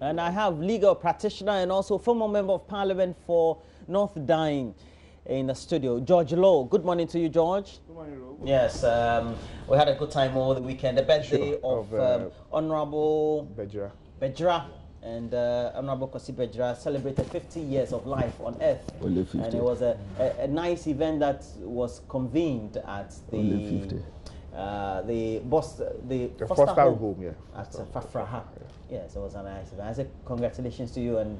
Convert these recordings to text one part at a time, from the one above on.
And I have legal practitioner and also former member of parliament for North Dying in the studio, George Lowe. Good morning to you, George. Good morning, Ro. Yes, we had a good time over the weekend. The birthday of Honorable Bejra. And Honorable Kwasi Bejra celebrated 50 years of life on earth. Only 50. And it was a nice event that was convened at the Foster home, yeah. At Fafraha. Yes, it was a nice event. I say congratulations to you, and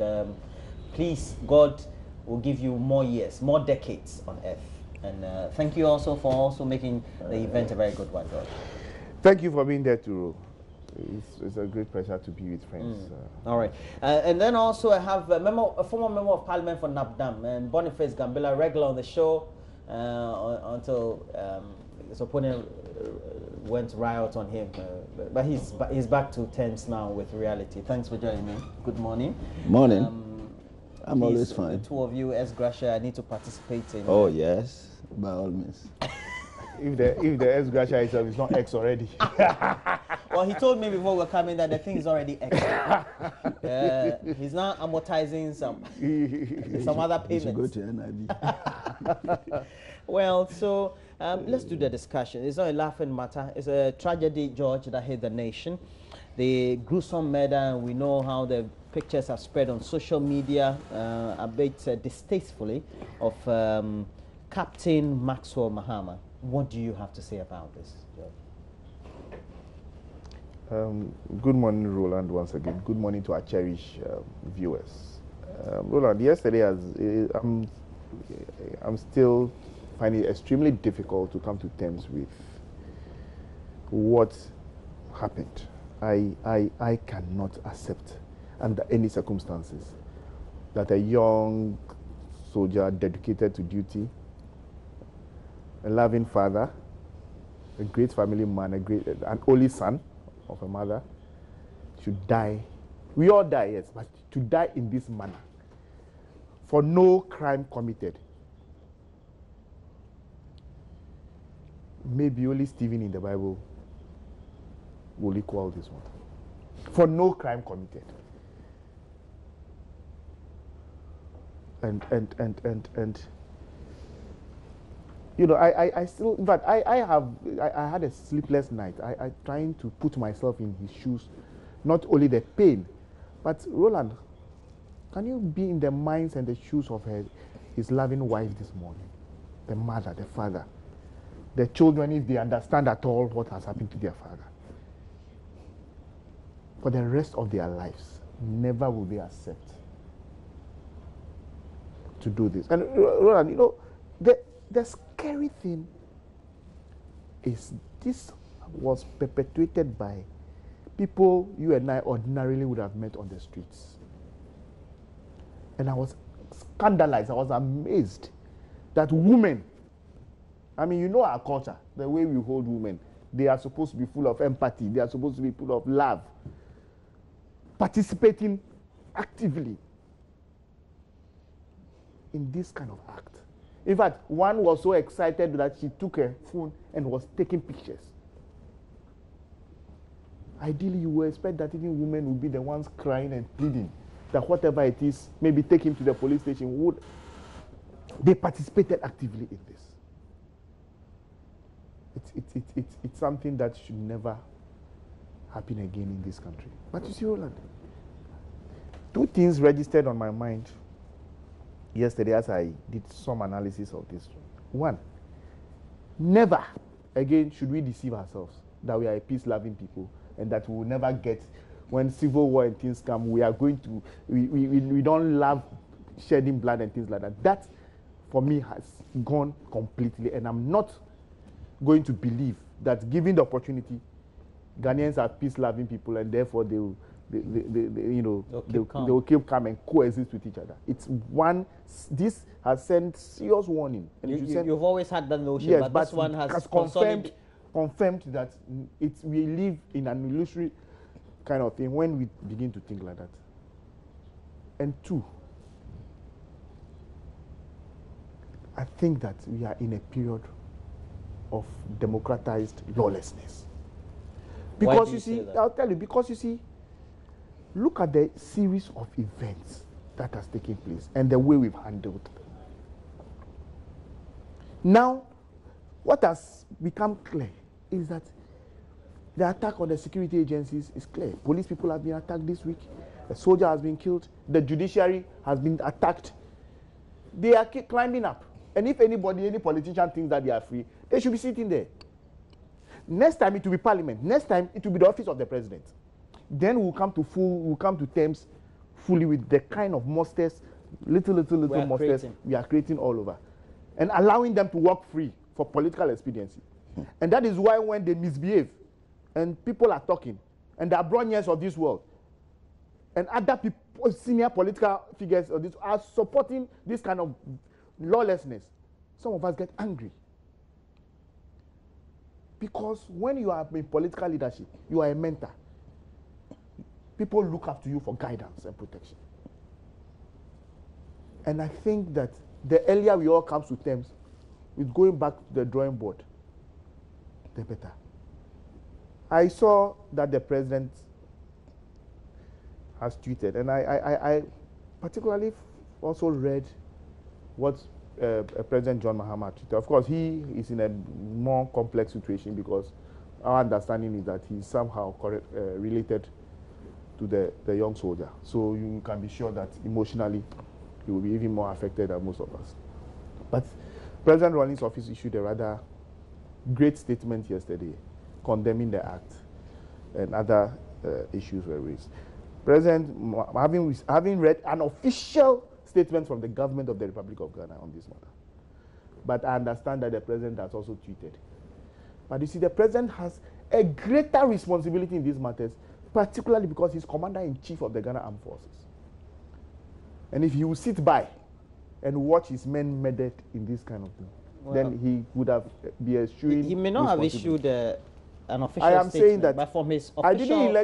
please, God will give you more years, more decades on earth. And thank you also for also making the event a very good one, George. Thank you for being there too. It's a great pleasure to be with friends. All right. And then also I have a former member of parliament for Napdam, and Boniface Gambilla, regular on the show until his opponent went riot on him. But he's back to terms now with reality. Thanks for joining me. Good morning. Morning. I'm always fine. The two of you, S. Gracia, I need to participate in. Oh, yes, by all means. If the S. Gracia itself is not X already. Well, he told me before we were coming that the thing is already X. He's now amortizing some other payments. Go to NIB. Well, so let's do the discussion. It's not a laughing matter. It's a tragedy, George, that hit the nation. The gruesome murder, and we know how the pictures have spread on social media, a bit distastefully, of Captain Maxwell Mahama. What do you have to say about this, George? Good morning, Roland, once again. Good morning to our cherished viewers. Roland, yesterday, I'm still finding it extremely difficult to come to terms with what happened. I cannot accept under any circumstances that a young soldier dedicated to duty, a loving father, a great family man, an only son of a mother, should die. We all die, yes, but to die in this manner for no crime committed. Maybe only Stephen in the Bible will equal this one. For no crime committed. And you know, I still, in fact, I had a sleepless night. I trying to put myself in his shoes, not only the pain, but Roland, can you be in the minds and the shoes of his loving wife this morning? The mother, the father, the children, if they understand at all what has happened to their father. For the rest of their lives, never will they accept to do this. And Roland, you know, the scary thing is this was perpetuated by people you and I ordinarily would have met on the streets. And I was scandalized, I was amazed that women, I mean, you know our culture, the way we hold women, they are supposed to be full of empathy, they are supposed to be full of love, participating actively in this kind of act. In fact, one was so excited that she took her phone and was taking pictures. Ideally, you would expect that even women would be the ones crying and pleading that whatever it is, maybe take him to the police station. They participated actively in this. It's something that should never happen again in this country. But you see, Roland, two things registered on my mind yesterday as I did some analysis of this. One, never again should we deceive ourselves that we are a peace-loving people and that we will never get, when civil war and things come, we are going to, we don't love shedding blood and things like that. That, for me, has gone completely, and I'm not going to believe that given the opportunity, Ghanaians are peace-loving people and therefore they will keep calm and coexist with each other. It's one. This has sent serious warning. And you've always had that notion, yes, but this one has confirmed that we live in an illusory kind of thing when we begin to think like that. And two, I think that we are in a period of democratized lawlessness. Because you see, I'll tell you, because you see, Look at the series of events that has taken place and the way we've handled them. Now, what has become clear is that the attack on the security agencies is clear. Police people have been attacked this week. A soldier has been killed. The judiciary has been attacked. They are climbing up. And if anybody, any politician thinks that they are free, they should be sitting there. Next time it will be parliament. Next time it will be the office of the president. Then we'll come to terms fully with the kind of monsters, little monsters we are creating all over. And allowing them to walk free for political expediency. And that is why when they misbehave, and people are talking, and the Abronians of this world, and other people, senior political figures of this, are supporting this kind of lawlessness, some of us get angry. Because when you are in political leadership, you are a mentor. People look up to you for guidance and protection. And I think that the earlier we all come to terms with going back to the drawing board, the better. I saw that the president has tweeted, and I particularly also read what President John Mahama tweeted. Of course, he is in a more complex situation because our understanding is that he's somehow related to the young soldier. So you can be sure that emotionally he will be even more affected than most of us. But President Rawlings' office issued a rather great statement yesterday condemning the act, and other issues were raised. President, having read an official statement from the government of the Republic of Ghana on this matter, but I understand that the president has also tweeted. But you see, the president has a greater responsibility in these matters, particularly because he's commander-in-chief of the Ghana Armed Forces. And if he will sit by and watch his men murdered in this kind of thing, well, then he would have be eschewing. He may not have issued an official I am statement, saying that, but from his official...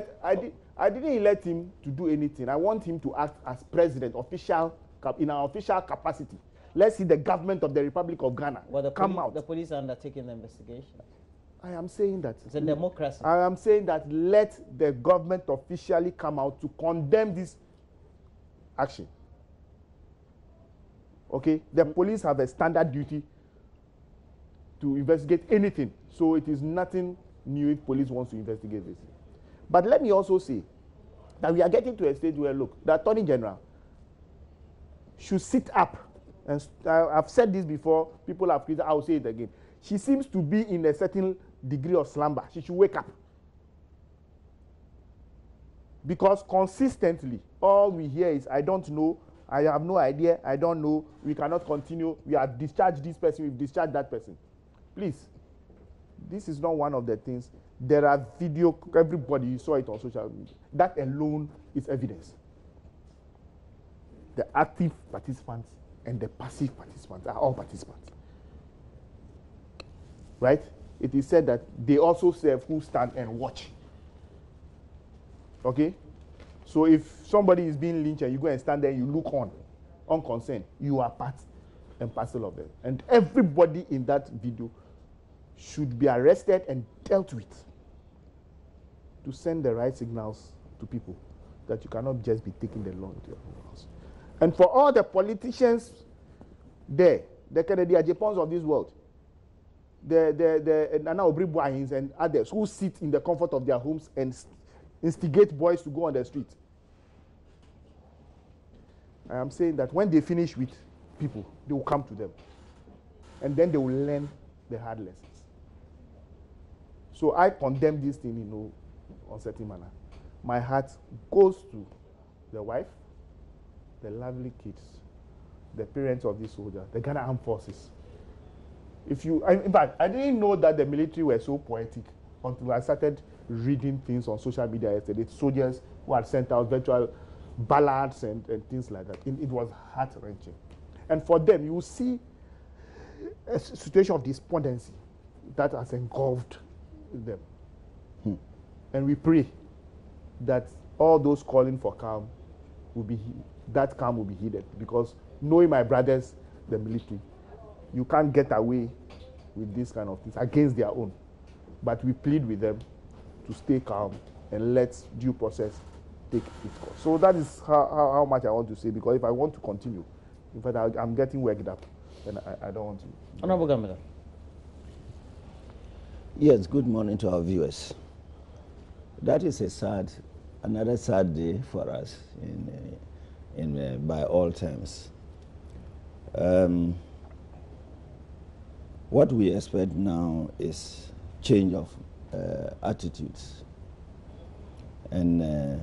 I didn't elect him to do anything. I want him to act as president, in our official capacity. Let's see the government of the Republic of Ghana come out. The police are undertaking the investigation. I am saying that. It's a democracy. I am saying that let the government officially come out to condemn this action. Okay? The police have a standard duty to investigate anything. So it is nothing new if police wants to investigate this. But let me also say that we are getting to a stage where, look, the Attorney General should sit up. And I've said this before, people have criticized, I will say it again. She seems to be in a certain degree of slumber. She should wake up. Because consistently, all we hear is, I don't know, I have no idea, I don't know, we cannot continue, we have discharged this person, we've discharged that person. Please, this is not one of the things. There are video, everybody, you saw it on social media. That alone is evidence. The active participants and the passive participants are all participants. Right? It is said that they also serve who stand and watch. Okay? So if somebody is being lynched and you go and stand there and you look on, unconcerned, you are part and parcel of them. And everybody in that video should be arrested and dealt with to send the right signals to people that you cannot just be taking the law into your own hands. And for all the politicians there, the Kennedy Ajapons of this world, the Nana Obribuahins and others who sit in the comfort of their homes and instigate boys to go on the street, I am saying that when they finish with people, they will come to them. And then they will learn the hard lessons. So I condemn this thing in no uncertain manner. My heart goes to the wife, the lovely kids, the parents of this soldier, the Ghana Armed Forces. In fact, I didn't know that the military were so poetic until I started reading things on social media yesterday. Soldiers who had sent out virtual ballads and things like that. It was heart-wrenching. And for them, you will see a situation of despondency that has engulfed them. And we pray that all those calling for calm will be, that calm will be heeded, because knowing my brothers, the military, you can't get away with this kind of things against their own. But we plead with them to stay calm and let due process take its course. So that is how much I want to say, because if I want to continue, in fact, I'm getting worked up, and I don't want to. Honorable Governor. Yes, good morning to our viewers. That is another sad day for us by all terms. What we expect now is change of attitudes, and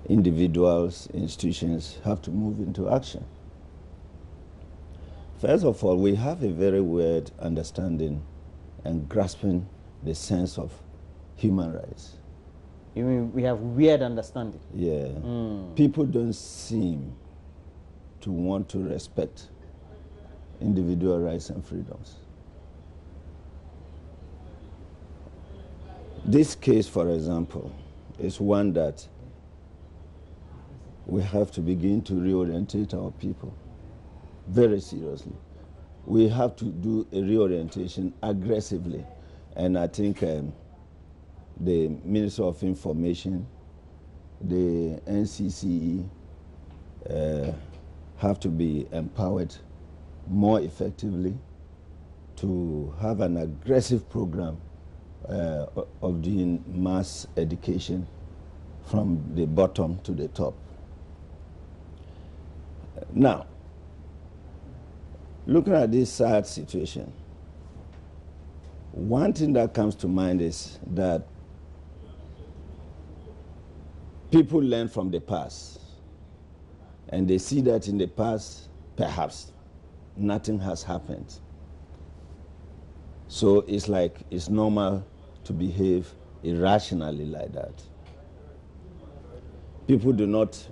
individuals, institutions have to move into action. First of all, we have a very weird understanding and grasping the sense of human rights. You mean we have weird understanding? Yeah. People don't seem to want to respect individual rights and freedoms. This case, for example, is one that we have to begin to reorientate our people very seriously. We have to do a reorientation aggressively, and I think the Minister of Information, the NCCE have to be empowered more effectively to have an aggressive program of doing mass education from the bottom to the top. Now, looking at this sad situation, one thing that comes to mind is that people learn from the past, and they see that in the past, perhaps, nothing has happened. So it's like it's normal to behave irrationally like that. People do not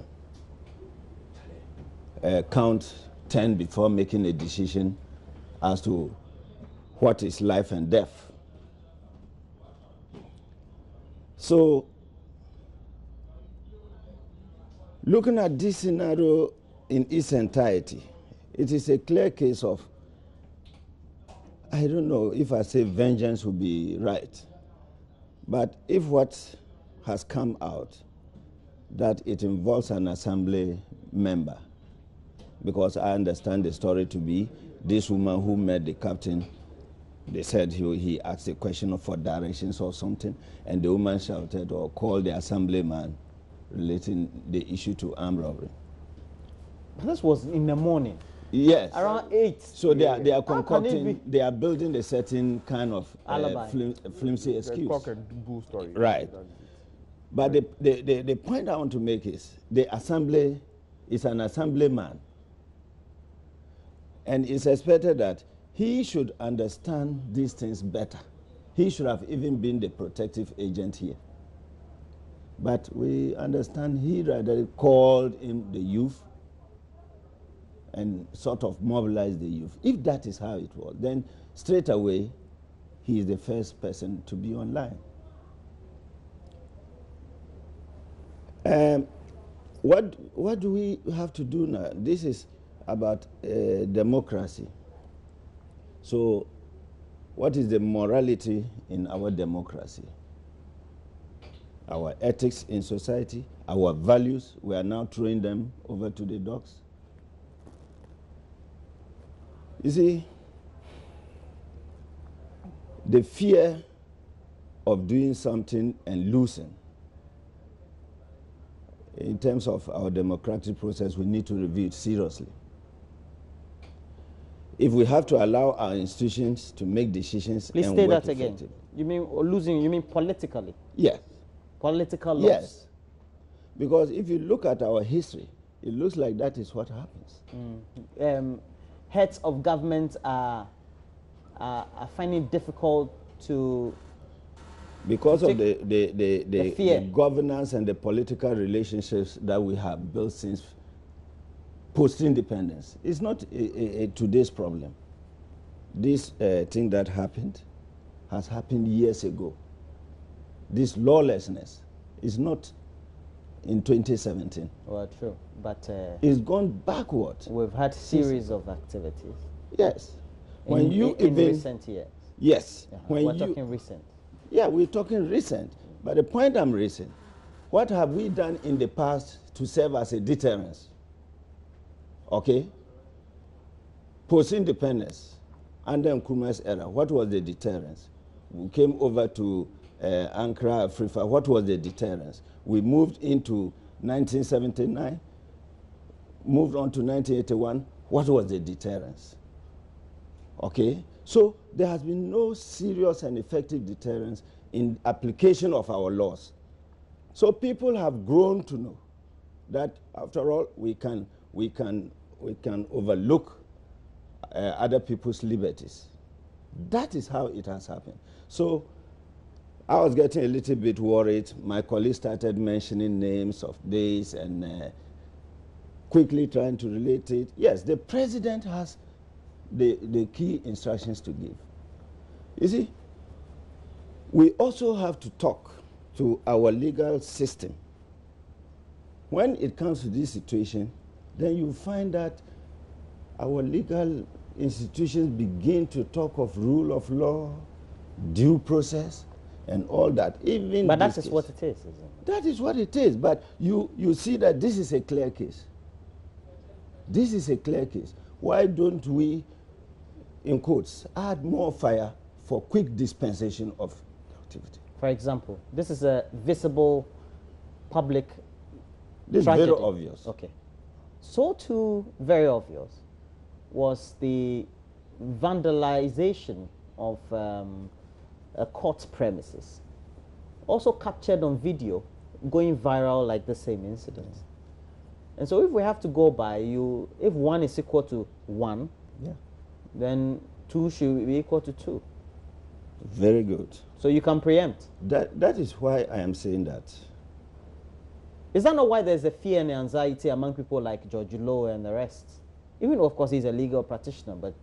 count 10 before making a decision as to what is life and death. So, looking at this scenario in its entirety, it is a clear case of, I don't know if I say vengeance would be right, but if what has come out, that it involves an assembly member, because I understand the story to be this woman who met the captain, they said he asked a question for directions or something, and the woman shouted or called the assemblyman relating the issue to armed robbery. This was in the morning. Yes. Around 8. So they are concocting, they are building a certain kind of flimsy excuse. Cock and bull story. Right. But the point I want to make is the assembly is an assemblyman, and it's expected that he should understand these things better. He should have even been the protective agent here. But we understand he rather called in the youth and sort of mobilized the youth. If that is how it was, then straight away he is the first person to be online. What do we have to do now? This is about democracy. So what is the morality in our democracy? Our ethics in society, our values, we are now throwing them over to the dogs. You see, the fear of doing something and losing, in terms of our democratic process, we need to review it seriously. If we have to allow our institutions to make decisions, please and say work that again. You mean losing? You mean politically? Yes. Political loss. Yes. Because if you look at our history, it looks like that is what happens. Heads of government are finding it difficult to, because of the fear. Governance and the political relationships that we have built since post-independence. It's not a today's problem. This thing that happened has happened years ago. This lawlessness is not in 2017. Well, true, but it's gone backward. We've had series of activities. Yes. In recent years. Yes. Yeah, When we're talking recent. Yeah, we're talking recent. But the point I'm raising, what have we done in the past to serve as a deterrence? Okay? Post-independence, under Nkrumah's era, what was the deterrence? We came over to Ankara, Afrifa. What was the deterrence? We moved into 1979, moved on to 1981. What was the deterrence? Okay? So there has been no serious and effective deterrence in application of our laws. So people have grown to know that, after all, we can overlook other people's liberties. That is how it has happened. So I was getting a little bit worried. My colleagues started mentioning names of days and quickly trying to relate it. Yes, the president has the key instructions to give. You see, we also have to talk to our legal system. When it comes to this situation, then you find that our legal institutions begin to talk of rule of law, due process, and all that. But that is what it is, isn't it? That is what it is. But you see that this is a clear case. This is a clear case. Why don't we, in quotes, add more fire for quick dispensation of activity? For example, this is a visible public This tragedy. is very obvious. Okay. So too very obvious was the vandalization of a court premises, also captured on video, going viral like the same incident. And so if we have to go by if 1 is equal to 1, Yeah. then 2 should be equal to 2. Very good. So you can preempt. That is why I am saying that. Is that not why there's a fear and anxiety among people like George Lowe and the rest? Even though, of course, he's a legal practitioner, but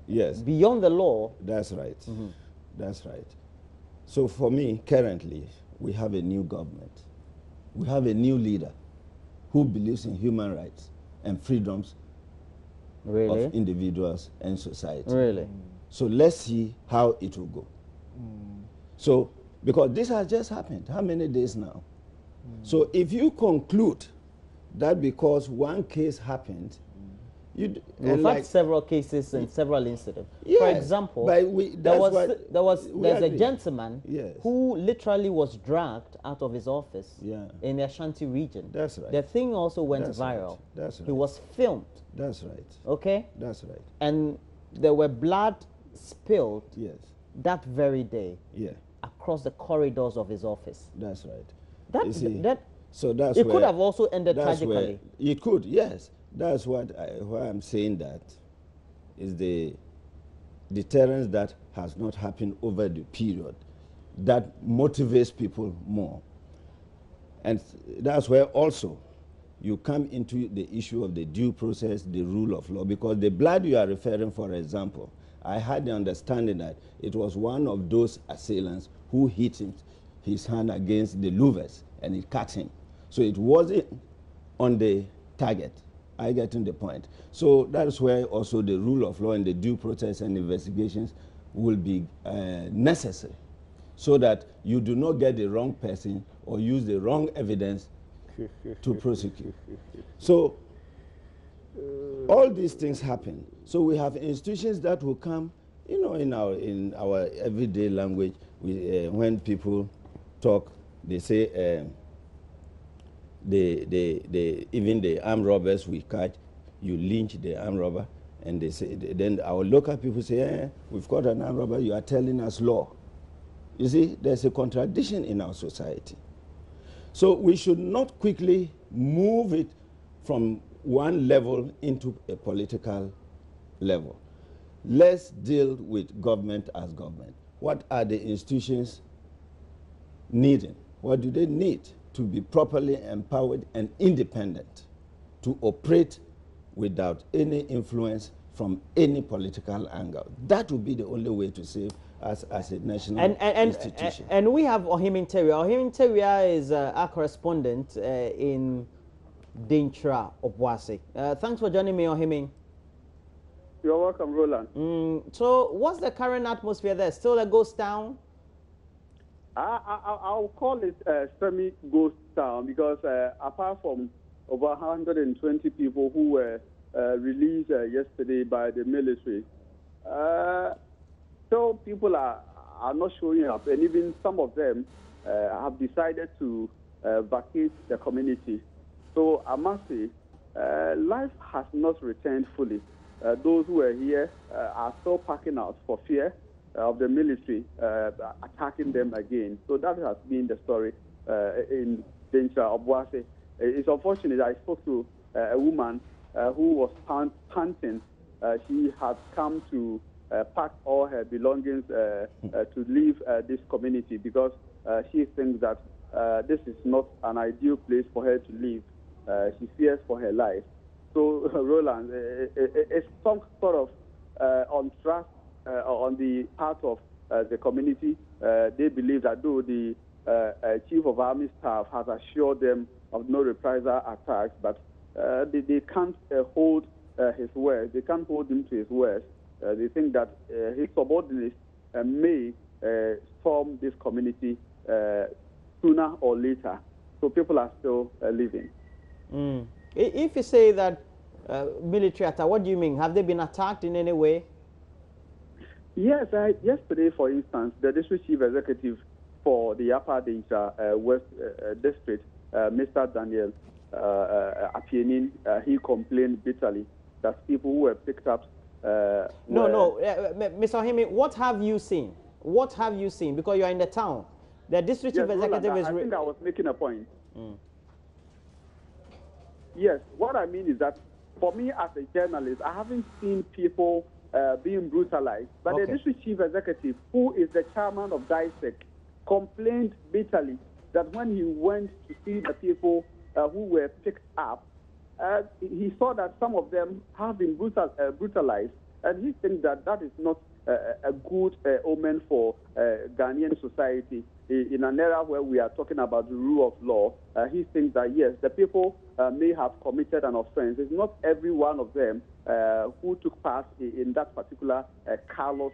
Yes. beyond the law. That's right. That's right. So for me, currently, we have a new government. We have a new leader who believes in human rights and freedoms Really? of individuals and society. Really? So let's see how it will go. So, because this has just happened, how many days now? So if you conclude that because one case happened, We've had several cases and several incidents. Yes, For example, but there's a gentleman Yes. who literally was dragged out of his office Yeah. in the Ashanti region. That's right. The thing also went That's viral. right. That's He right. was filmed, That's right. okay? That's right. And there were blood spilled Yes. that very day Yeah. across the corridors of his office. That's right. That, You see, that so that's it where, could have also ended that's where- tragically. It could, yes. That's why I'm saying that is the deterrence that has not happened over the period that motivates people more. And that's where also you come into the issue of the due process, the rule of law, because the blood you are referring, for example, I had the understanding that it was one of those assailants who hit his hand against the louvers and it cut him. So it wasn't on the target. I get the point. So that's where also the rule of law and the due process and investigations will be necessary, so that you do not get the wrong person or use the wrong evidence to prosecute. So all these things happen. So we have institutions that will come, you know, in our everyday language. When people talk, they say even the armed robbers we catch, you lynch the armed robber, and they say, then our local people say, we've got an armed robber, you are telling us law. You see, there's a contradiction in our society. So we should not quickly move it from one level into a political level. Let's deal with government as government. What are the institutions needing? What do they need to be properly empowered and independent to operate without any influence from any political angle? That would be the only way to save us as a national institution. And we have Ohimin Teria. Ohimin Teria is our correspondent in Dintra, Obwase. Thanks for joining me, Ohimin. You're welcome, Roland. So what's the current atmosphere there? Still a ghost town? I'll call it semi-ghost town because apart from over 120 people who were released yesterday by the military, so people are not showing up, and even some of them have decided to vacate the community. So I must say, life has not returned fully. Those who are here are still packing out for fear of the military attacking them again. So that has been the story in Lynched Obuasi. It's unfortunate. I spoke to a woman who was panting. She had come to pack all her belongings to leave this community because she thinks that this is not an ideal place for her to live. She fears for her life. So, Roland, it's some sort of untrust on the part of the community. They believe that though the Chief of Army Staff has assured them of no reprisal attacks, but they can't hold his word. They can't hold him to his words. They think that his subordinates may storm this community sooner or later. So people are still living. If you say that military attack, what do you mean? Have they been attacked in any way? Yes, yesterday, for instance, the district chief executive for the Upper Lynched West District, Mr. Daniel Apienin, he complained bitterly that people who were picked up. Mr. Ohimi, what have you seen? What have you seen? Because you are in the town. The district chief executive is. I think I was making a point. Yes, what I mean is that for me as a journalist, I haven't seen people being brutalized. But the district chief executive, who is the chairman of DISEC, complained bitterly that when he went to see the people who were picked up, he saw that some of them have been brutalized, and he thinks that that is not a good omen for Ghanaian society. In an era where we are talking about the rule of law, he thinks that, yes, the people may have committed an offense. It's not every one of them who took part in that particular Carlos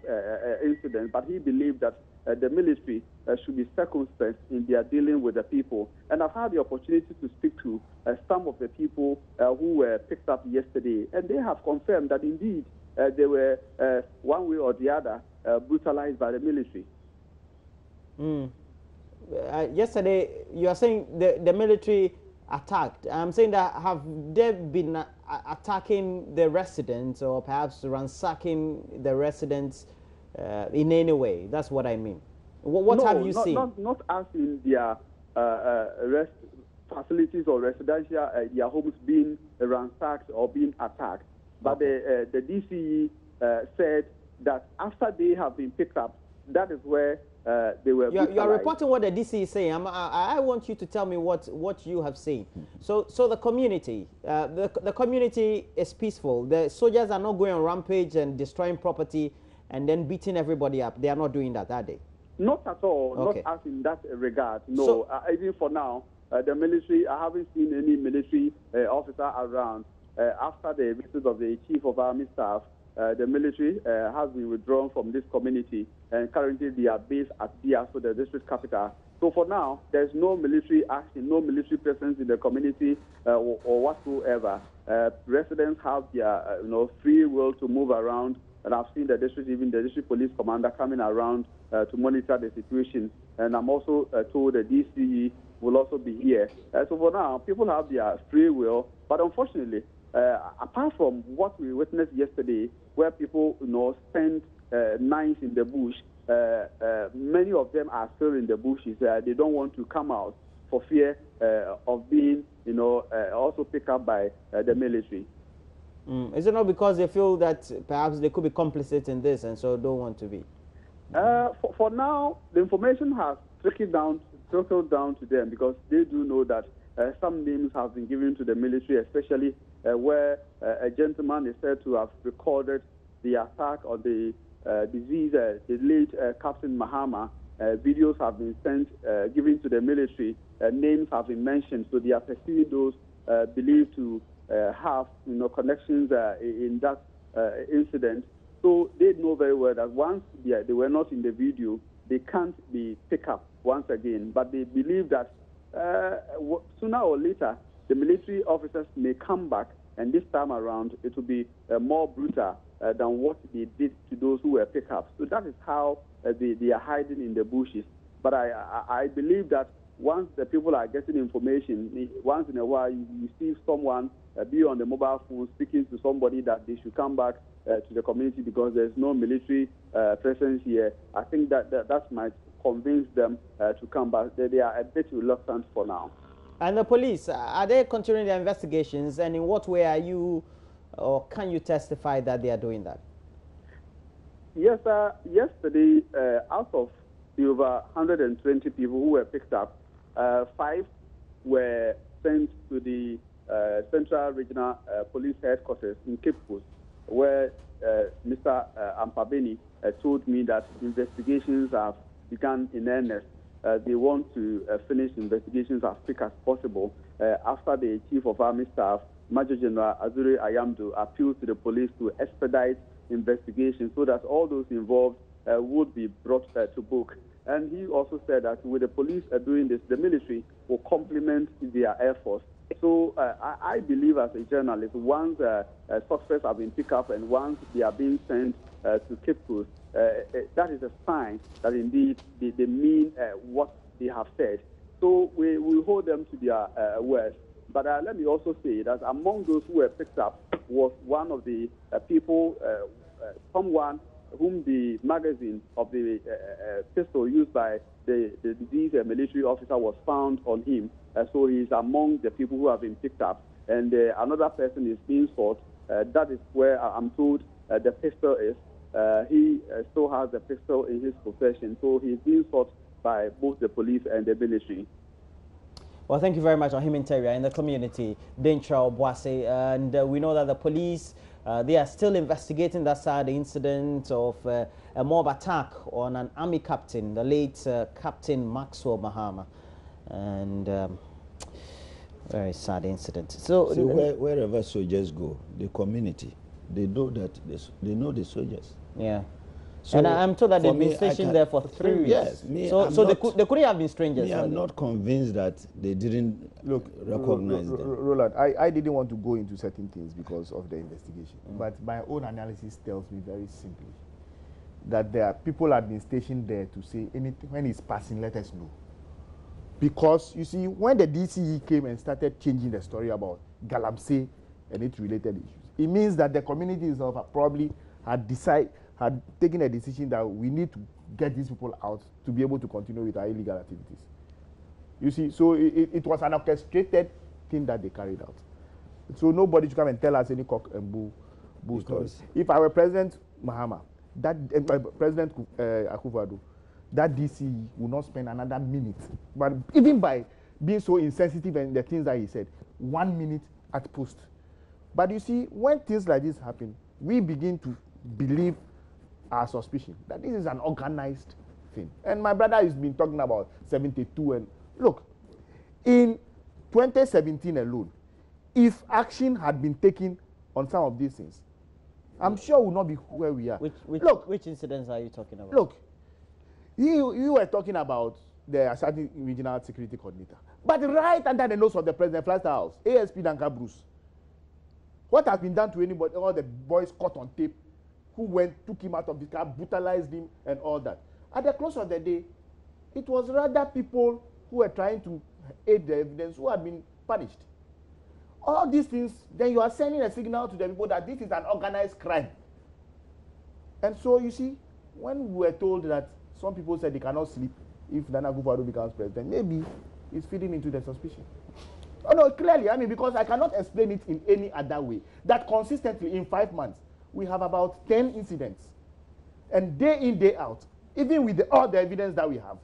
incident, but he believed that the military should be circumspect in their dealing with the people. And I've had the opportunity to speak to some of the people who were picked up yesterday, and they have confirmed that indeed they were one way or the other brutalized by the military. Yesterday, you are saying the military attacked. I'm saying that have they been attacking the residents or perhaps ransacking the residents in any way? That's what I mean. What have you seen? Not as in their rest facilities or residential, their homes being ransacked or being attacked. But the DCE said that after they have been picked up, that is where they were. You are reporting what the DC is saying. I want you to tell me what you have seen. So the community, the community is peaceful. The soldiers are not going on rampage and destroying property and then beating everybody up. They are not doing that, are they? Not at all. Not as in that regard. No. So, even for now, the military. I haven't seen any military officer around. After the visit of the Chief of Army Staff, the military has been withdrawn from this community, and currently they are based at Biafra, the district capital. So for now, there's no military action, no military presence in the community or whatsoever. Residents have their free will to move around, and I've seen the district, even the district police commander coming around to monitor the situation. And I'm also told the DCE will also be here. So for now, people have their free will, but unfortunately, apart from what we witnessed yesterday, where people spent nights in the bush, many of them are still in the bushes. They don't want to come out for fear of being, also picked up by the military. Is it not because they feel that perhaps they could be complicit in this and so don't want to be? For now, the information has trickled down to them because they do know that some names have been given to the military, especially where a gentleman is said to have recorded the attack on the disease, the late Captain Mahama. Videos have been sent, given to the military. Names have been mentioned, so they are pursuing those believed to have connections in that incident. So they know very well that once they were not in the video, they can't be picked up once again. But they believe that sooner or later, the military officers may come back, and this time around, it will be more brutal than what they did to those who were picked up. So that is how they are hiding in the bushes. But I believe that once the people are getting information, once in a while you see someone be on the mobile phone speaking to somebody that they should come back to the community because there's no military presence here. I think that might convince them to come back. They are a bit reluctant for now. And the police, are they continuing their investigations? And in what way are you, or can you testify that they are doing that? Yes, yesterday, out of the over 120 people who were picked up, 5 were sent to the Central Regional Police Headquarters in Cape Coast, where Mr. Ampabeni told me that investigations have begun in earnest. They want to finish investigations as quick as possible after the Chief of Army Staff, Major General Azure Ayamdo, appealed to the police to expedite investigations so that all those involved would be brought to book. And he also said that with the police doing this, the military will complement their efforts. So I believe as a journalist, once suspects have been picked up and once they are being sent to Cape Coast, that is a sign that indeed they mean what they have said. So we hold them to their words. But let me also say that among those who were picked up was one of the people, someone whom the magazine of the pistol used by the deceased military officer was found on him. So he is among the people who have been picked up. And another person is being sought. That is where I'm told the pistol is. He still has the pistol in his possession. So he's being sought by both the police and the military. Well, thank you very much, Ohim Interior, in the community, Dentra Obuase. And we know that the police, they are still investigating that sad incident of a mob attack on an army captain, the late Captain Maxwell Mahama. And very sad incident. So wherever soldiers go, the community, they know that they know the soldiers. Yeah. So and I'm told that they've been stationed there for 3 weeks. Yes. So they couldn't have been strangers. I'm not convinced that they didn't recognize them. Roland, I didn't want to go into certain things because of the investigation. But my own analysis tells me very simply that there are people have been stationed there to say anything. When it's passing, let us know. Because, you see, when the DCE came and started changing the story about Galamsey and its related issues, it means that the community itself probably had taken a decision that we need to get these people out to be able to continue with our illegal activities. You see, so it was an orchestrated thing that they carried out. So nobody should come and tell us any cock and bull stories. If I were President Mahama, President Akufo-Addo, that DCE will not spend another minute. But even by being so insensitive and the things that he said, 1 minute at post. But you see, when things like this happen, we begin to believe our suspicion that this is an organized thing. And my brother has been talking about 72. And look, in 2017 alone, if action had been taken on some of these things, I'm sure we'll not be where we are. Which incidents are you talking about? Look, you were talking about the Ashanti Regional Security Coordinator. But right under the nose of the President, Flight House, ASP Danka Bruce, what has been done to anybody, all the boys caught on tape, who took him out of the car, brutalized him, and all that. At the close of the day, it was rather people who were trying to aid the evidence who had been punished. All these things, then you are sending a signal to the people that this is an organized crime. And so, you see, when we were told that some people said they cannot sleep if Nana Akufo-Addo becomes president, maybe it's feeding into the suspicion. Oh, no, clearly, I mean, because I cannot explain it in any other way. That consistently, in 5 months, we have about 10 incidents. And day in, day out, even with all the evidence that we have,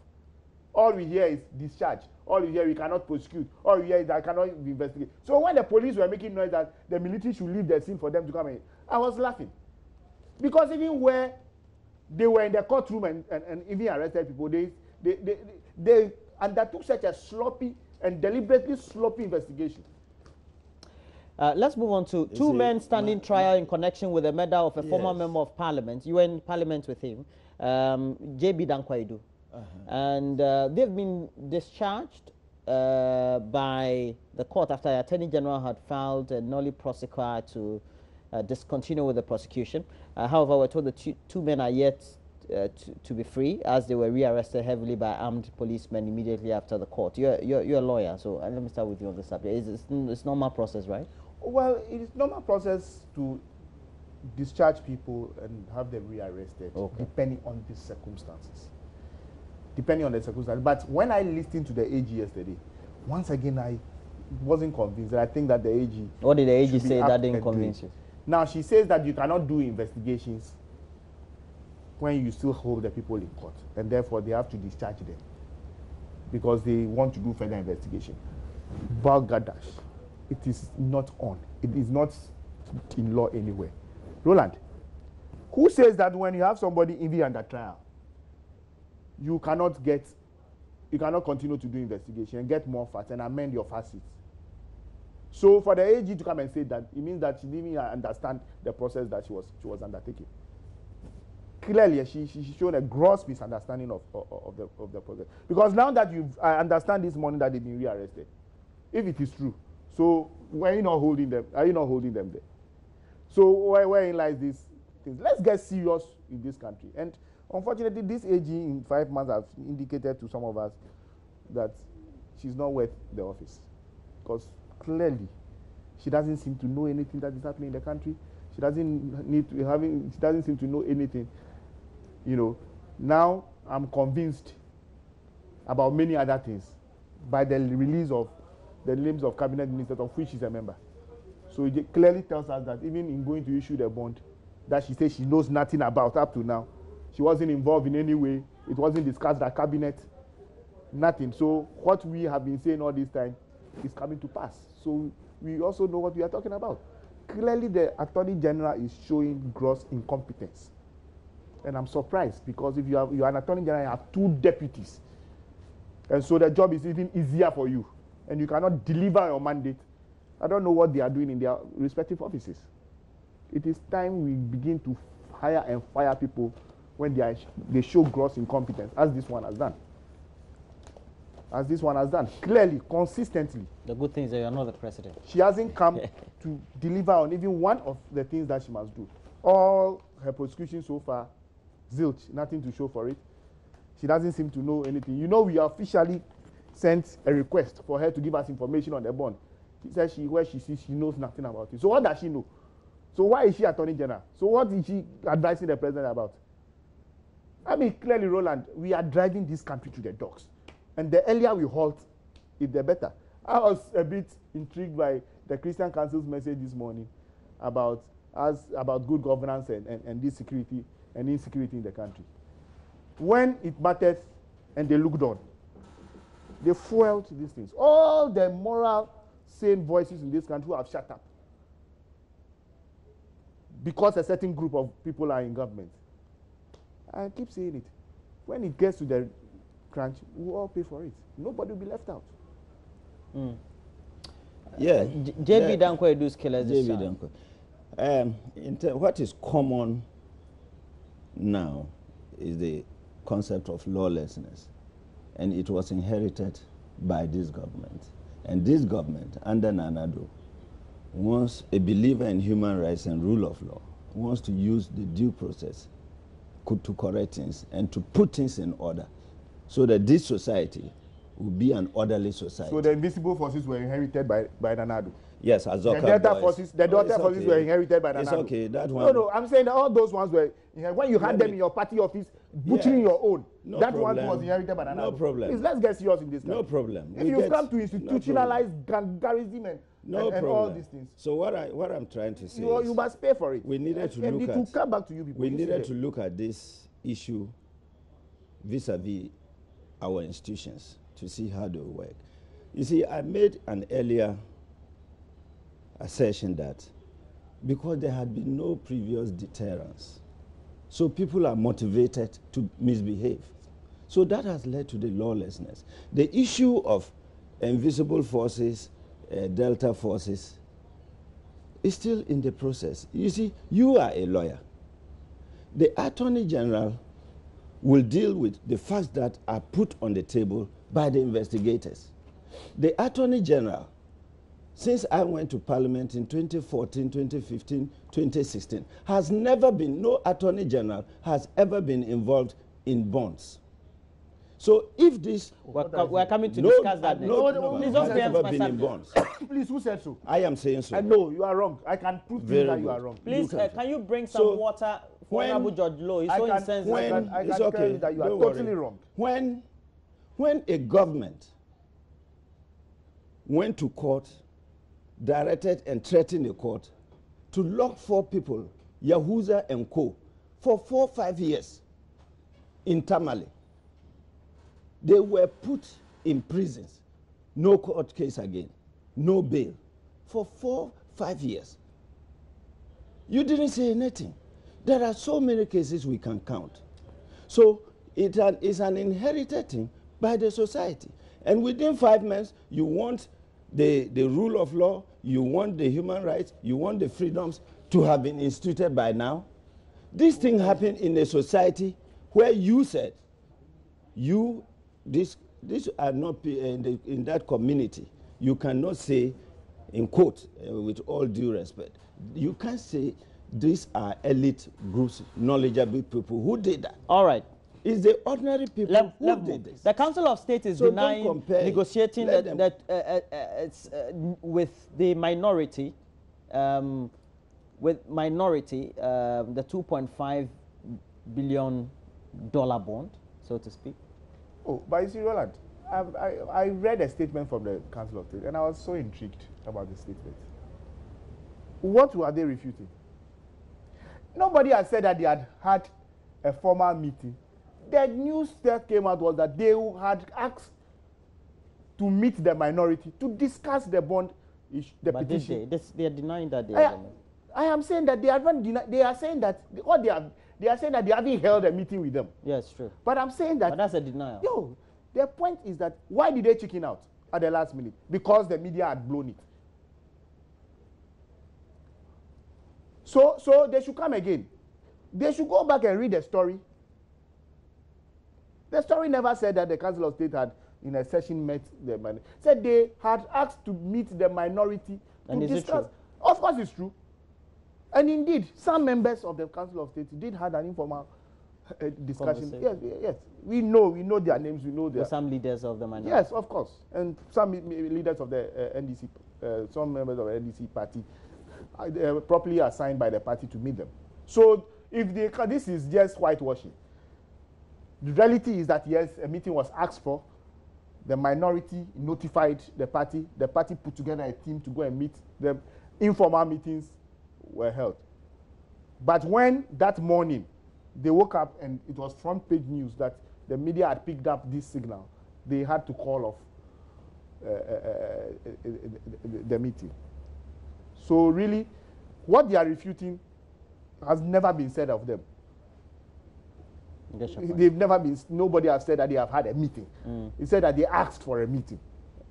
all we hear is discharge. All we hear, we cannot prosecute. All we hear is that I cannot investigate. So when the police were making noise that the military should leave the scene for them to come in, I was laughing. Because even where they were in the courtroom and even arrested people, they undertook such a sloppy and deliberately sloppy investigation. Let's move on to two men standing trial in connection with the murder of a former member of parliament. You were in parliament with him, J.B. Dankwaidu. and they've been discharged by the court after the Attorney General had filed a nolli prosequi to discontinue with the prosecution. However, we're told the two men are yet to be free, as they were rearrested heavily by armed policemen immediately after the court. You're a lawyer, so let me start with you on the subject. It's normal process, right? Well, it is normal process to discharge people and have them rearrested, depending on the circumstances. Depending on the circumstances. But when I listened to the AG yesterday, once again I wasn't convinced. I think that the AG... What did the AG say that didn't convince you? Now, she says that you cannot do investigations when you still hold the people in court, and therefore they have to discharge them because they want to do further investigation. Balgadash, it is not on. It is not in law anywhere. Roland, who says that when you have somebody even under trial, you cannot continue to do investigation and get more facts and amend your facets? So for the AG to come and say that, it means that she didn't even understand the process that she was undertaking. Clearly, she showed a gross misunderstanding of the process. Because now that I understand this morning that they've been rearrested, if it is true, so why are you not holding them? Are you not holding them there? So wherein lies these things? Let's get serious in this country. And unfortunately, this AG in 5 months have indicated to some of us that she's not worth the office, because clearly she doesn't seem to know anything that is happening in the country. She doesn't seem to know anything. You know, now I'm convinced about many other things by the release of the names of cabinet ministers, of which she's a member. So it clearly tells us that even in going to issue the bond that she says she knows nothing about up to now, she wasn't involved in any way. It wasn't discussed at cabinet, nothing. So what we have been saying all this time is coming to pass. So we also know what we are talking about. Clearly, the Attorney General is showing gross incompetence. And I'm surprised, because if you are an Attorney General, you have 2 deputies. And so the job is even easier for you. And you cannot deliver your mandate. I don't know what they are doing in their respective offices. It is time we begin to hire and fire people when they show gross incompetence, as this one has done. As this one has done, clearly, consistently. The good thing is that you are not the president. She hasn't come to deliver on even one of the things that she must do. All her prosecution so far, zilch, nothing to show for it. She doesn't seem to know anything. You know, we officially sent a request for her to give us information on the bond. She says where she sees, she knows nothing about it. So what does she know? So why is she Attorney General? So what is she advising the president about? I mean, clearly, Roland, we are driving this country to the dogs. And the earlier we halt, the better. I was a bit intrigued by the Christian Council's message this morning about good governance and this security and insecurity in the country. When it mattered and they looked on, they fueled these things. All the moral, sane voices in this country have shut up because a certain group of people are in government. I keep saying it. When it gets to the crunch, we'll all pay for it. Nobody will be left out. Yeah. JB Dankwa do scale JB Dankwa. What is common now is the concept of lawlessness, and it was inherited by this government. And this government, under Nanado, wants a believer in human rights and rule of law, wants to use the due process to correct things and to put things in order, so that this society will be an orderly society. So the invisible forces were inherited by Nanado. Yes, Azoka. The Delta forces, the Delta forces were inherited by Nanado. It's okay, that one. No, I'm saying that all those ones were, when you had them in your party office, butchering your own, that one was inherited by Nanado. No problem. Please, let's get serious in this country. No problem. If you come to institutionalize gangarism and all these things. So what I'm trying to say is, you must pay for it. We needed to look at, to come back to you people. We needed to look at this issue vis-a-vis our institutions to see how they work. You see, I made an earlier assertion that because there had been no previous deterrence, so people are motivated to misbehave. So that has led to the lawlessness. The issue of invisible forces, Delta forces, is still in the process. You see, you are a lawyer. The Attorney General will deal with the facts that are put on the table by the investigators. The Attorney General, since I went to Parliament in 2014, 2015, 2016, has never been, no Attorney General has ever been involved in bonds. So if this... We're coming to discuss that. Please don't never been in bonds. Please, who said so? I am saying so. No, you are wrong. I can prove to you that you are wrong. Please, can you bring some water for Honorable George Low? He's so insensitive. I can tell you that you are totally wrong. When a government went to court, directed and threatened the court to lock 4 people, Yahuza and Co., for 4 or 5 years in Tamale, they were put in prisons, no court case again, no bail, for 4 5 years. You didn't say anything. There are so many cases we can count. So it is an inherited thing by the society. And within 5 months, you want the rule of law, you want the human rights, you want the freedoms to have been instituted by now. This thing happened in a society where you said, these are not in that community. You cannot say, in quote, with all due respect, you can't say these are elite groups, knowledgeable people. Who did that? All right. It's the ordinary people who did this. The Council of State is denying negotiating with the minority, the $2.5 billion bond, so to speak. Oh, but you see, Roland, I read a statement from the Council of State, and I was so intrigued about the statement. What were they refuting? Nobody had said that they had had a formal meeting. The news that came out was that they had asked to meet the minority to discuss the bond issue, the petition. They are denying that they I am saying that they haven't denied. They are saying that what they are saying that they haven't held a meeting with them. Yes, true. But I'm saying that. But that's a denial. No, their point is that why did they chicken out at the last minute? Because the media had blown it. So they should come again. They should go back and read the story. The story never said that the Council of State had, in a session, met the minority. Said they had asked to meet the minority to discuss. Of course, it's true. And indeed, some members of the Council of State did have an informal discussion. Yes. We know their names. We know their some leaders of the minority. Yes, of course, and some leaders of the NDC, some members of the NDC party, properly assigned by the party to meet them. So, if this is just whitewashing, the reality is that yes, a meeting was asked for. The minority notified the party. The party put together a team to go and meet them. Informal meetings were held. But when that morning they woke up and it was front page news that the media had picked up this signal, they had to call off the meeting. So really, what they are refuting has never been said of them. They've never been, nobody has said that they have had a meeting. They said that they asked for a meeting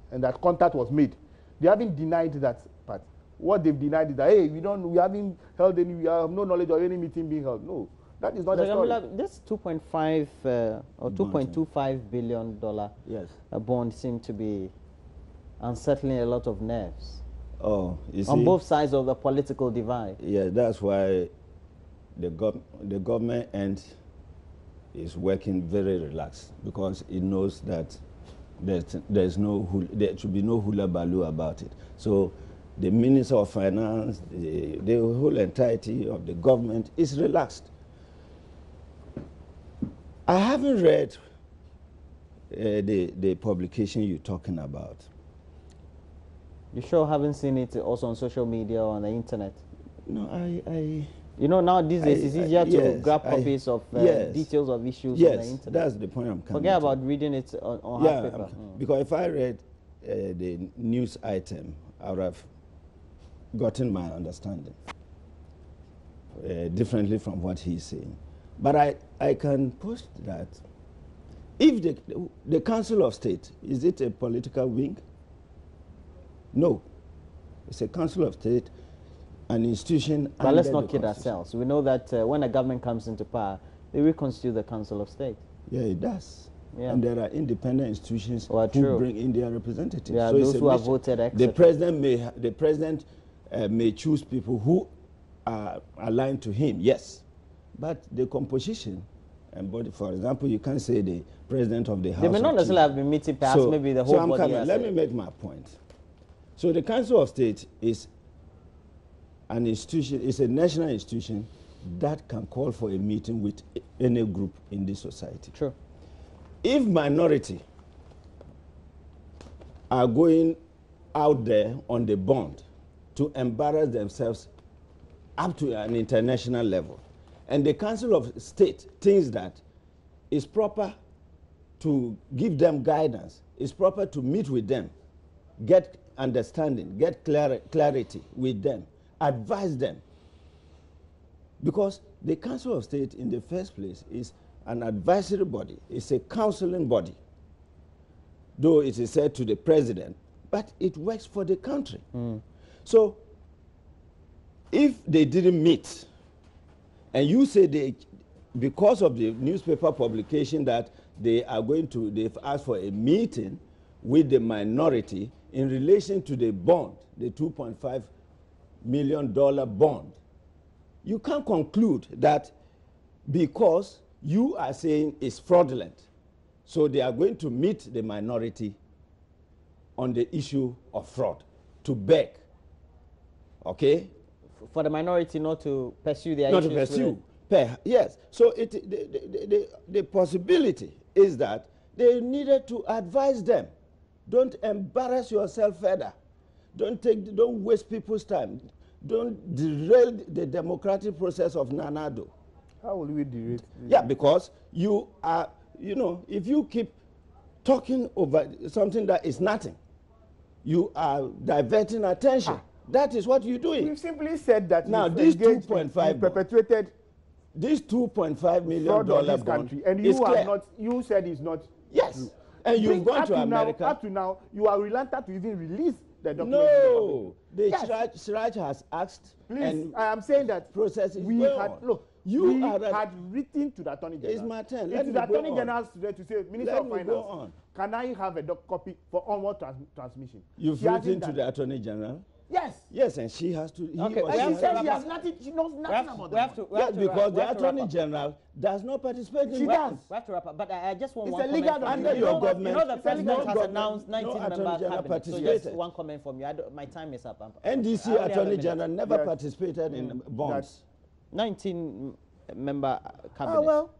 and that contact was made. They haven't denied that part. What they've denied is that, hey, we haven't held any, we have no knowledge of any meeting being held. No, that is not the story. This 2.5 or $2.25 billion bond seemed to be unsettling a lot of nerves. Oh, you see, on both sides of the political divide. Yeah, that's why the government end is working very relaxed, because it knows that there should be no hula baloo about it. So the Minister of Finance, the whole entirety of the government is relaxed. I haven't read the publication you're talking about. You sure haven't seen it also on social media or on the internet? No, You know, now these days it's easier to grab copies of details of issues on the internet. That's the point I'm coming Forget to. about reading it on half paper. Because if I read the news item, I would have gotten my understanding differently from what he's saying. But I can post that. If the Council of State, is it a political wing? No. It's a Council of State, an institution. But let's not kid ourselves. We know that when a government comes into power, They reconstitute the Council of State. Yeah, it does. Yeah. And there are independent institutions Well, who true. bring in their representatives. Yeah, so those it's who a have mission. voted, etc. The president may choose people who are aligned to him, yes. But the composition and body, for example, you can't say the president of the House. They may not of necessarily Chiefs. have been meeting, perhaps maybe the whole so I'm body. coming. Let me make my point. So the Council of State is an institution, it's a national institution that can call for a meeting with any group in this society. True. If minority are going out there on the bond to embarrass themselves up to an international level, and the Council of State thinks that it's proper to give them guidance, it's proper to meet with them, get understanding, get clarity with them, advise them. Because the Council of State in the first place is an advisory body, it's a counseling body, though it is said to the president, but it works for the country. So if they didn't meet, and you say they, because of the newspaper publication that they are going to, they've asked for a meeting with the minority in relation to the bond, the $2.5 million bond, you can conclude that because you are saying it's fraudulent, so they are going to meet the minority on the issue of fraud, to beg, okay? For the minority not to pursue their Not issues. to pursue. Yes. So the possibility is that they needed to advise them. Don't embarrass yourself further. Don't waste people's time. Don't derail the democratic process of Nanado. How will we derail? Yeah, because you are, you know, if you keep talking over something that is nothing, you are diverting attention. That is what you're doing. We've simply said that now this 2.5 perpetuated this $2.5 million fraud on this bond country, and you are not. You said it's not. Yes, true. and you've gone to America. Up to now, you are reluctant to even release the document. No, yes. Siraj has asked. Please, and I am saying that process is we going had on. Look. You we are had written to the Attorney General. It's my turn. It is the Attorney General's today to say, Minister of Finance, can I have a copy for onward transmission? You've written to the Attorney General? Yes. Yes, and she has to. Okay, she says she has nothing. She knows nothing about that. Yes, because the Attorney General does not participate in. She does. We have to wrap up. But I just want It's one a legal comment. Under your government. You know the president has government, announced 19 member cabinet. So just participated. one comment from you. My time is up. NDC Attorney General never participated in bonds. 19 member cabinet. Ah, well,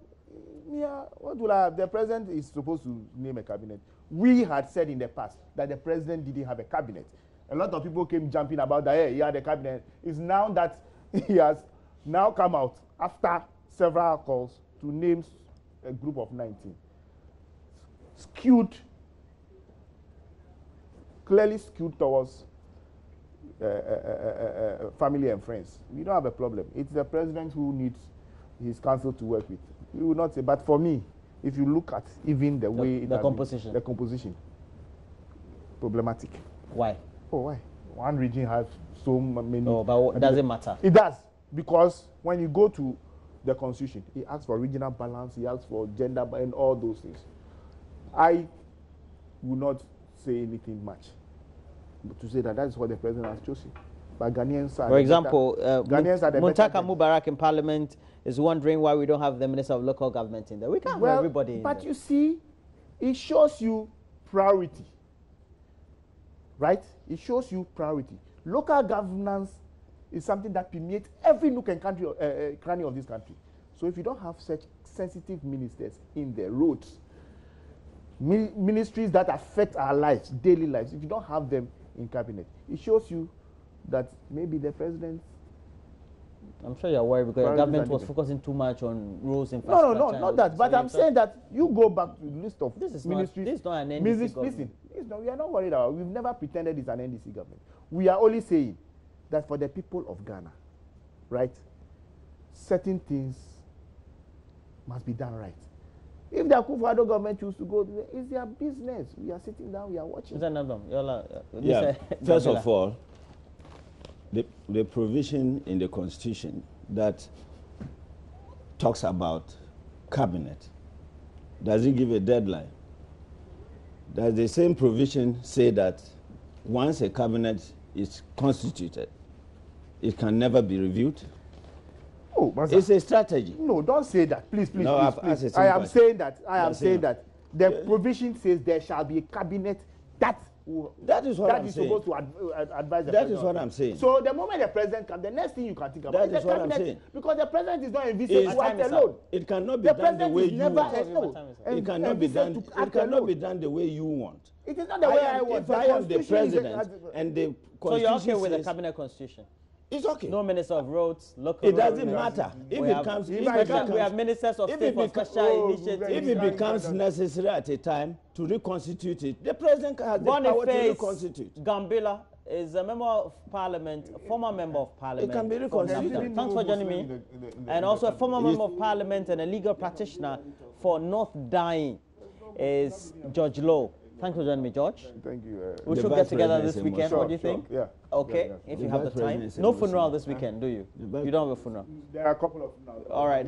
yeah, what will I have? The president is supposed to name a cabinet. We had said in the past that the president didn't have a cabinet. A lot of people came jumping about that, hey, he had a cabinet. It's now that he has now come out after several calls to name a group of 19. Clearly skewed towards family and friends. We don't have a problem. It's the president who needs his council to work with. We will not say, but for me, if you look at even the way the composition, the composition, problematic. Why? Oh, why? One region has so many. No, but does it matter? It does, because when you go to the constitution, it asks for regional balance, it asks for gender and all those things. I will not say anything much, but to say that is what the president has chosen. But Ghanaians are. For example, Muntaka better Mubarak in Parliament is wondering why we don't have the Minister of Local Government in there. We can't have everybody in but there. You see, it shows you priority. Right? It shows you priority. Local governance is something that permeates every nook and cranny of this country. So if you don't have such sensitive ministers in the roads, ministries that affect our lives, daily lives, if you don't have them in cabinet, it shows you that maybe the president. I'm sure you're worried because the government was focusing too much on roads infrastructure. No, not that. But I'm saying that you go back to the list of ministries. This is not an NDC government. Listen, we are not worried about it. We've never pretended it's an NDC government. We are only saying that for the people of Ghana, right, certain things must be done right. If the Akufo-Addo government choose to go, it's their business. We are sitting down, we are watching. First of all, the provision in the Constitution that talks about cabinet? Does it give a deadline? Does the same provision say that once a cabinet is constituted, it can never be reviewed? Oh, it's a strategy. No, don't say that. Please, please, No, please. I am saying that. I am saying that. The provision says there shall be a cabinet that is what I'm saying. supposed to advise the president. That is what I'm saying. So the moment the president comes, the next thing you can think about is the what cabinet, I'm saying. because the president is not envisaged to act alone. It cannot be done the way you want. It cannot be done. It cannot be done the way you want. It is not the way I want. If I am the president and the constitution so you're okay with the cabinet constitution? It's okay. No minister of roads, local. It doesn't matter. If it comes, we have ministers of state for special initiatives. If it becomes necessary at a time to reconstitute it, the president has the power to reconstitute. Gambila is a member of parliament, a former member of parliament. It can be reconstituted. Thanks for joining me. And also a former member of parliament and a legal practitioner for North Dying is George Lowe. Thanks for joining me, George. Thank you. We should get together this weekend. What do you think? Yeah. Okay, if you have the time. No funeral this weekend, do you? You don't have a funeral? There are a couple of funerals. All right.